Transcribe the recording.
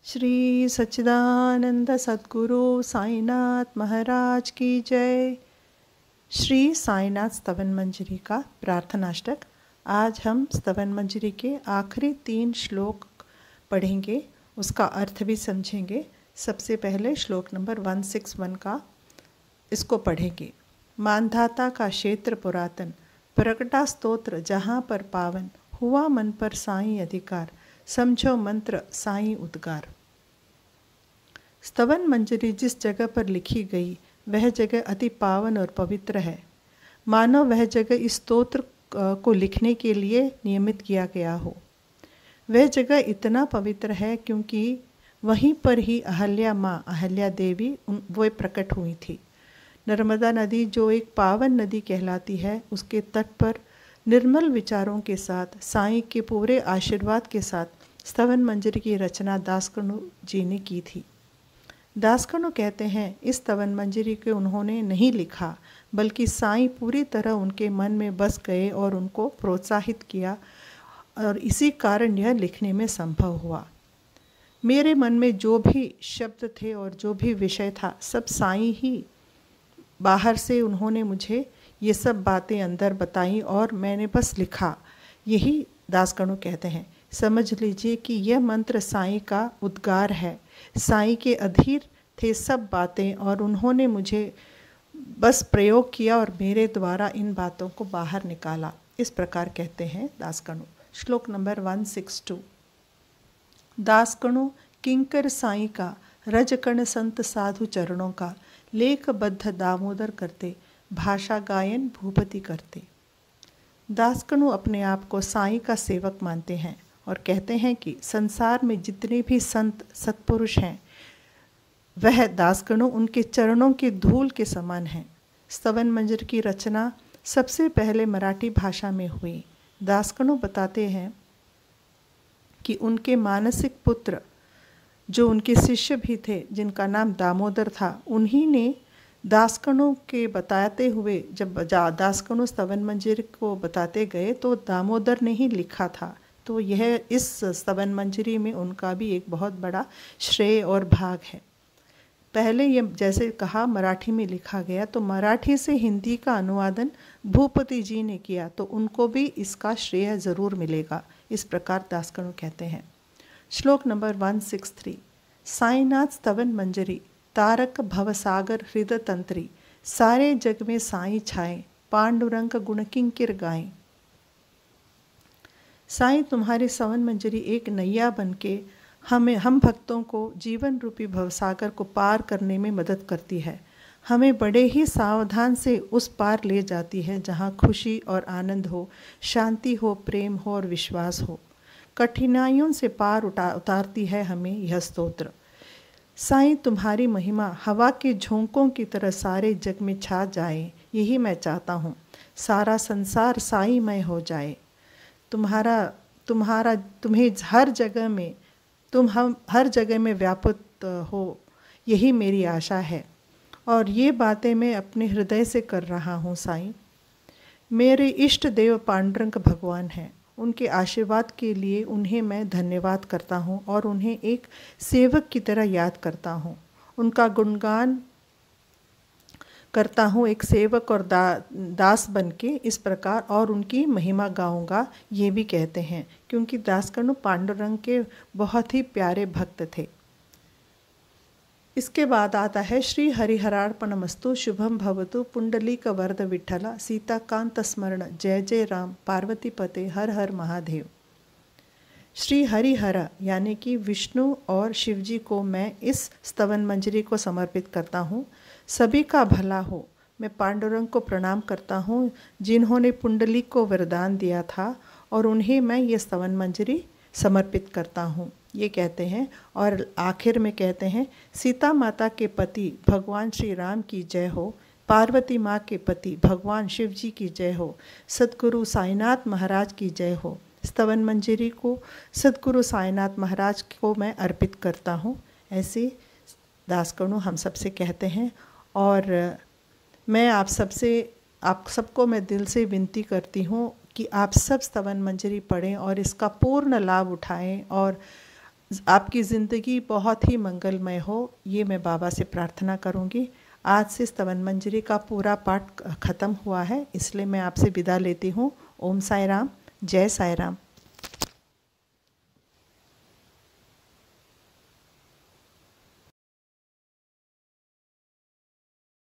श्री सच्चिदानंद सद्गुरु साईनाथ महाराज की जय। श्री साईनाथ स्तवन मंजरी का प्रार्थनाष्टक। आज हम स्तवन मंजरी के आखिरी 3 श्लोक पढ़ेंगे, उसका अर्थ भी समझेंगे। सबसे पहले श्लोक नंबर 161 का इसको पढ़ेंगे। मानधाता का क्षेत्र पुरातन, प्रकटा स्तोत्र जहाँ पर पावन, हुआ मन पर साईं अधिकार, समझो मंत्र साईं उद्गार। स्तवन मंजरी जिस जगह पर लिखी गई वह जगह अति पावन और पवित्र है। मानो वह जगह इस स्तोत्र को लिखने के लिए नियमित किया गया हो। वह जगह इतना पवित्र है क्योंकि वहीं पर ही अहल्या माँ अहल्या देवी वो प्रकट हुई थी। नर्मदा नदी जो एक पावन नदी कहलाती है, उसके तट पर निर्मल विचारों के साथ साईं के पूरे आशीर्वाद के साथ स्तवन मंजरी की रचना दासकणु जी ने की थी। दासकणु कहते हैं इस स्तवन मंजरी को उन्होंने नहीं लिखा, बल्कि साईं पूरी तरह उनके मन में बस गए और उनको प्रोत्साहित किया, और इसी कारण यह लिखने में संभव हुआ। मेरे मन में जो भी शब्द थे और जो भी विषय था, सब साईं ही बाहर से उन्होंने मुझे ये सब बातें अंदर बताई और मैंने बस लिखा। यही दासकणु कहते हैं। समझ लीजिए कि यह मंत्र साईं का उद्गार है। साईं के अधीर थे सब बातें और उन्होंने मुझे बस प्रयोग किया और मेरे द्वारा इन बातों को बाहर निकाला। इस प्रकार कहते हैं दासकणु। श्लोक नंबर 162। दासकणु किंकर साईं का, रजकण संत साधु चरणों का, लेखबद्ध दामोदर करते, भाषा गायन भूपति करते। दासकणु अपने आप को साईं का सेवक मानते हैं और कहते हैं कि संसार में जितने भी संत सत्पुरुष हैं, वह दासकणु उनके चरणों की धूल के समान हैं। स्तवन मंजर की रचना सबसे पहले मराठी भाषा में हुई। दासकणु बताते हैं कि उनके मानसिक पुत्र, जो उनके शिष्य भी थे, जिनका नाम दामोदर था, उन्हीं ने दासकणु के बताते हुए, जब दासकणु स्तवन मंजरी को बताते गए तो दामोदर ने ही लिखा था। तो यह इस स्तवन मंजरी में उनका भी एक बहुत बड़ा श्रेय और भाग है। पहले ये जैसे कहा मराठी में लिखा गया, तो मराठी से हिंदी का अनुवादन भूपति जी ने किया, तो उनको भी इसका श्रेय ज़रूर मिलेगा। इस प्रकार दासकणु कहते हैं। श्लोक नंबर 163। साईनाथ स्तवन मंजरी, तारक भवसागर हृदय तंत्री, सारे जग में साईं छाए, पांडुरंग गुण किंकिर गाएं। साईं तुम्हारी स्तवन मंजरी एक नैया बनके हम भक्तों को जीवन रूपी भवसागर को पार करने में मदद करती है। हमें बड़े ही सावधान से उस पार ले जाती है जहाँ खुशी और आनंद हो, शांति हो, प्रेम हो और विश्वास हो। कठिनाइयों से पार उतारती है हमें यह स्तोत्र। साईं तुम्हारी महिमा हवा के झोंकों की तरह सारे जग में छा जाए, यही मैं चाहता हूँ। सारा संसार साईंमय हो जाए। तुम्हें हर जगह में, हम हर जगह में व्याप्त हो, यही मेरी आशा है। और ये बातें मैं अपने हृदय से कर रहा हूँ साईं। मेरे इष्ट देव पांडुरंग भगवान हैं। उनके आशीर्वाद के लिए उन्हें मैं धन्यवाद करता हूँ और उन्हें एक सेवक की तरह याद करता हूँ। उनका गुणगान करता हूँ एक सेवक और दास बनके, इस प्रकार, और उनकी महिमा गाऊंगा, ये भी कहते हैं, क्योंकि दासकणु पांडुरंग के बहुत ही प्यारे भक्त थे। इसके बाद आता है श्री हरिहरार्पणमस्तु, शुभम भवतु, पुंडलीक वरद विठ्ठला, सीताकांत स्मरण, जय जय राम, पार्वती पते, हर हर महादेव। श्री हरिहर यानी कि विष्णु और शिवजी को मैं इस स्तवन मंजरी को समर्पित करता हूँ। सभी का भला हो। मैं पांडुरंग को प्रणाम करता हूँ, जिन्होंने पुंडलीक को वरदान दिया था, और उन्हें मैं ये स्तवन मंजरी समर्पित करता हूँ, ये कहते हैं। और आखिर में कहते हैं, सीता माता के पति भगवान श्री राम की जय हो, पार्वती माँ के पति भगवान शिव जी की जय हो, सद्गुरु साईनाथ महाराज की जय हो। स्तवन मंजरी को सद्गुरु साईनाथ महाराज को मैं अर्पित करता हूँ, ऐसे दासकणु हम सबसे कहते हैं। और मैं आप सबको मैं दिल से विनती करती हूँ कि आप सब स्तवन मंजरी पढ़ें और इसका पूर्ण लाभ उठाएं और आपकी ज़िंदगी बहुत ही मंगलमय हो, ये मैं बाबा से प्रार्थना करूँगी। आज से स्तवन मंजरी का पूरा पाठ ख़त्म हुआ है, इसलिए मैं आपसे विदा लेती हूँ। ओम साई राम, जय साई राम।